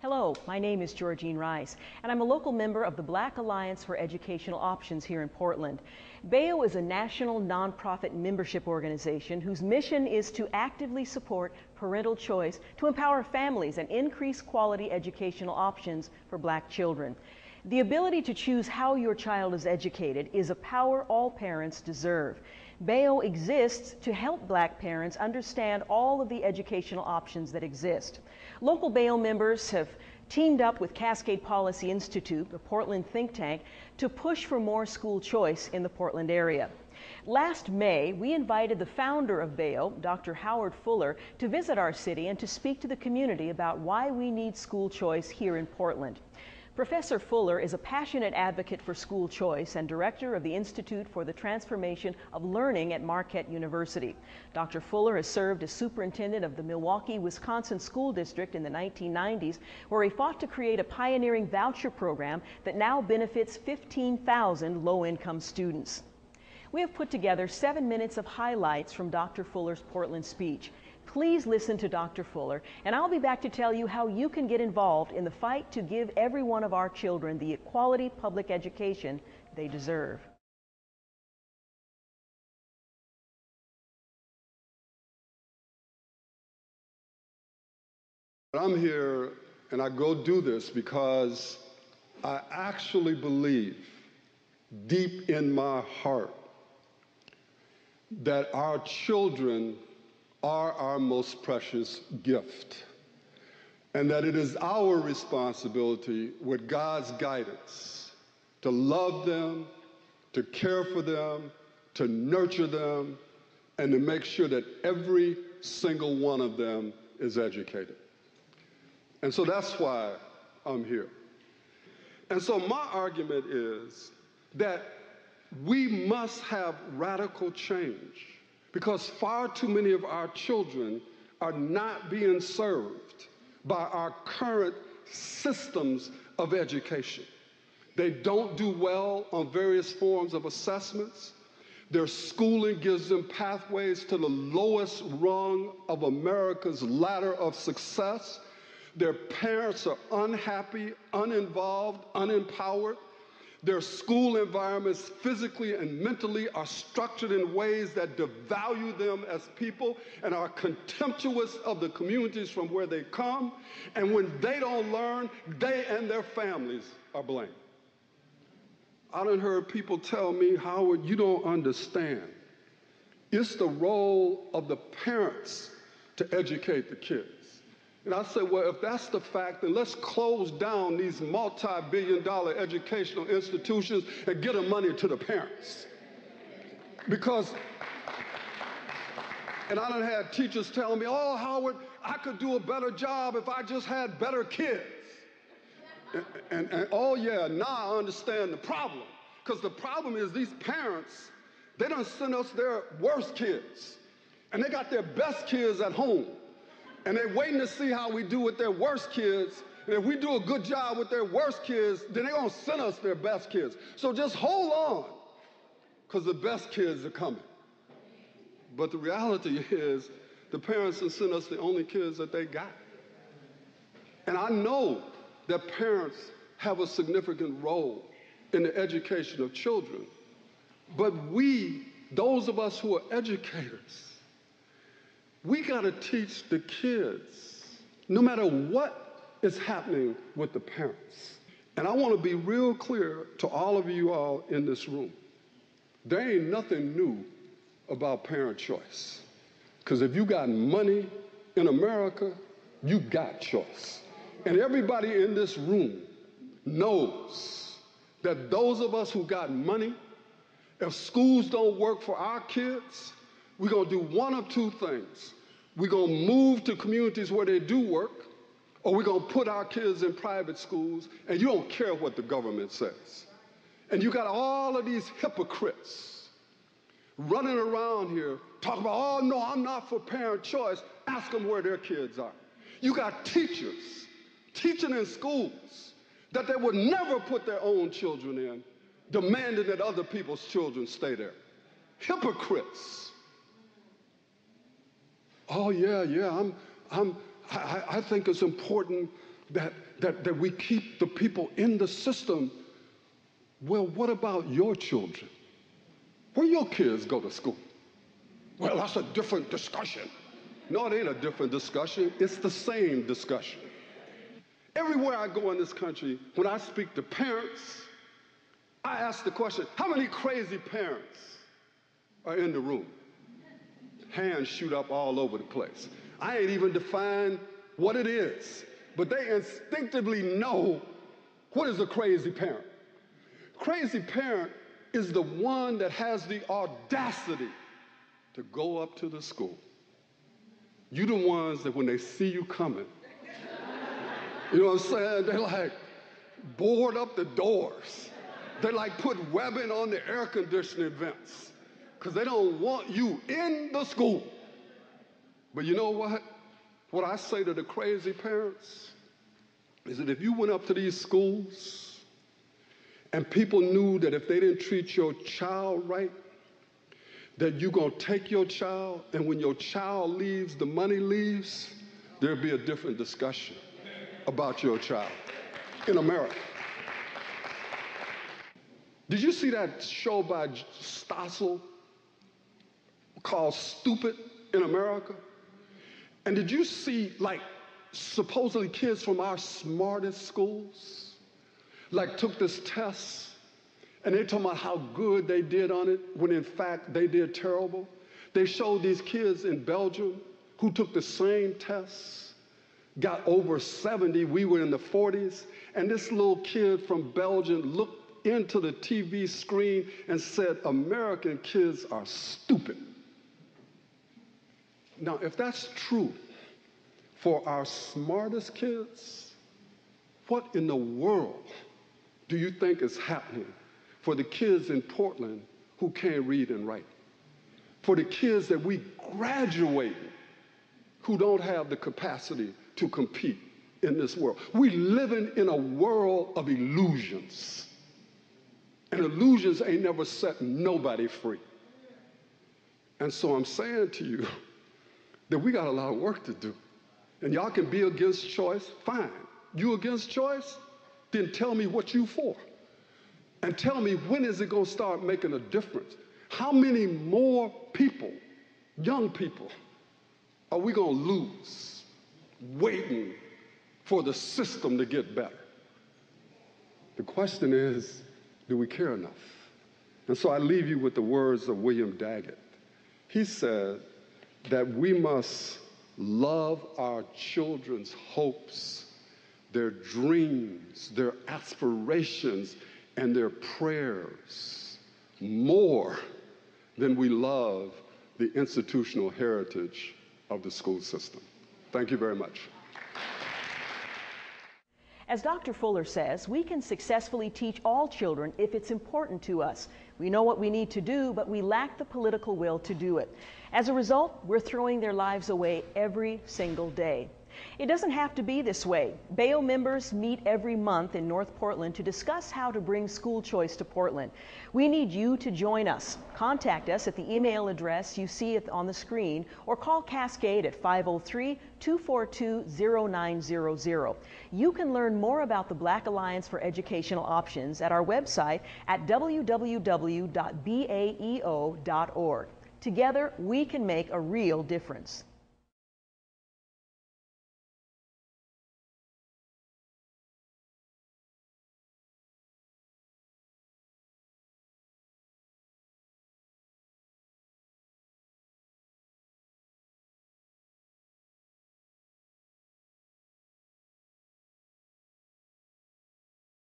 Hello, my name is Georgine Rice, and I'm a local member of the Black Alliance for Educational Options here in Portland. BAEO is a national nonprofit membership organization whose mission is to actively support parental choice to empower families and increase quality educational options for Black children. The ability to choose how your child is educated is a power all parents deserve. BAEO exists to help Black parents understand all of the educational options that exist. Local BAEO members have teamed up with Cascade Policy Institute, a Portland think tank, to push for more school choice in the Portland area. Last May, we invited the founder of BAEO, Dr. Howard Fuller, to visit our city and to speak to the community about why we need school choice here in Portland. Professor Fuller is a passionate advocate for school choice and director of the Institute for the Transformation of Learning at Marquette University. Dr. Fuller has served as superintendent of the Milwaukee, Wisconsin School District in the 1990s, where he fought to create a pioneering voucher program that now benefits 15,000 low-income students. We have put together 7 minutes of highlights from Dr. Fuller's Portland speech. Please listen to Dr. Fuller, and I'll be back to tell you how you can get involved in the fight to give every one of our children the quality public education they deserve. I'm here and I go do this because I actually believe deep in my heart that our children are our most precious gift, and that it is our responsibility, with God's guidance, to love them, to care for them, to nurture them, and to make sure that every single one of them is educated. And so that's why I'm here. And so my argument is that we must have radical change, because far too many of our children are not being served by our current systems of education. They don't do well on various forms of assessments. Their schooling gives them pathways to the lowest rung of America's ladder of success. Their parents are unhappy, uninvolved, unempowered. Their school environments physically and mentally are structured in ways that devalue them as people and are contemptuous of the communities from where they come. And when they don't learn, they and their families are blamed. I done heard people tell me, Howard, you don't understand. It's the role of the parents to educate the kids. And I said, well, if that's the fact, then let's close down these multi-billion-dollar educational institutions and get the money to the parents. Because, and I done had teachers telling me, oh, Howard, I could do a better job if I just had better kids. And oh yeah, now I understand the problem. Because the problem is these parents, they done send us their worst kids. And they got their best kids at home. And they're waiting to see how we do with their worst kids. And if we do a good job with their worst kids, then they're going to send us their best kids. So just hold on, because the best kids are coming. But the reality is the parents have sent us the only kids that they got. And I know that parents have a significant role in the education of children. But we, those of us who are educators, we got to teach the kids, no matter what is happening with the parents. And I want to be real clear to all of you all in this room. There ain't nothing new about parent choice. Because if you got money in America, you got choice. And everybody in this room knows that those of us who got money, if schools don't work for our kids, we're going to do one of two things. We're going to move to communities where they do work, or we're going to put our kids in private schools, and you don't care what the government says. And you got all of these hypocrites running around here talking about, oh, no, I'm not for parent choice. Ask them where their kids are. You got teachers teaching in schools that they would never put their own children in, demanding that other people's children stay there. Hypocrites. Oh, yeah, I think it's important that we keep the people in the system. Well, what about your children? Where your kids go to school? Well, that's a different discussion. No, it ain't a different discussion. It's the same discussion. Everywhere I go in this country, when I speak to parents, I ask the question, how many crazy parents are in the room? Hands shoot up all over the place. I ain't even defined what it is, but they instinctively know what is a crazy parent. Crazy parent is the one that has the audacity to go up to the school. You the ones that when they see you coming, you know what I'm saying? They like board up the doors. They like put webbing on the air conditioning vents because they don't want you in the school. But you know what? What I say to the crazy parents is that if you went up to these schools and people knew that if they didn't treat your child right, that you're going to take your child, and when your child leaves, the money leaves, there'll be a different discussion about your child in America. Did you see that show by Stossel called Stupid in America? And did you see, like, supposedly kids from our smartest schools, like, took this test, and they talking about how good they did on it, when in fact they did terrible? They showed these kids in Belgium who took the same tests, got over 70, we were in the 40s, and this little kid from Belgium looked into the TV screen and said, American kids are stupid. Now, if that's true for our smartest kids, what in the world do you think is happening for the kids in Portland who can't read and write? For the kids that we graduate who don't have the capacity to compete in this world? We living in a world of illusions. And illusions ain't never set nobody free. And so I'm saying to you that we got a lot of work to do. And y'all can be against choice, fine. You against choice? Then tell me what you for. And tell me, when is it going to start making a difference? How many more people, young people, are we going to lose waiting for the system to get better? The question is, do we care enough? And so I leave you with the words of William Daggett. He said that we must love our children's hopes, their dreams, their aspirations, and their prayers more than we love the institutional heritage of the school system. Thank you very much. As Dr. Fuller says, we can successfully teach all children if it's important to us. We know what we need to do, but we lack the political will to do it. As a result, we're throwing their lives away every single day. It doesn't have to be this way. BAO members meet every month in North Portland to discuss how to bring school choice to Portland. We need you to join us. Contact us at the email address you see on the screen, or call Cascade at 503-242-0900. You can learn more about the Black Alliance for Educational Options at our website at www.baeo.org. Together, we can make a real difference.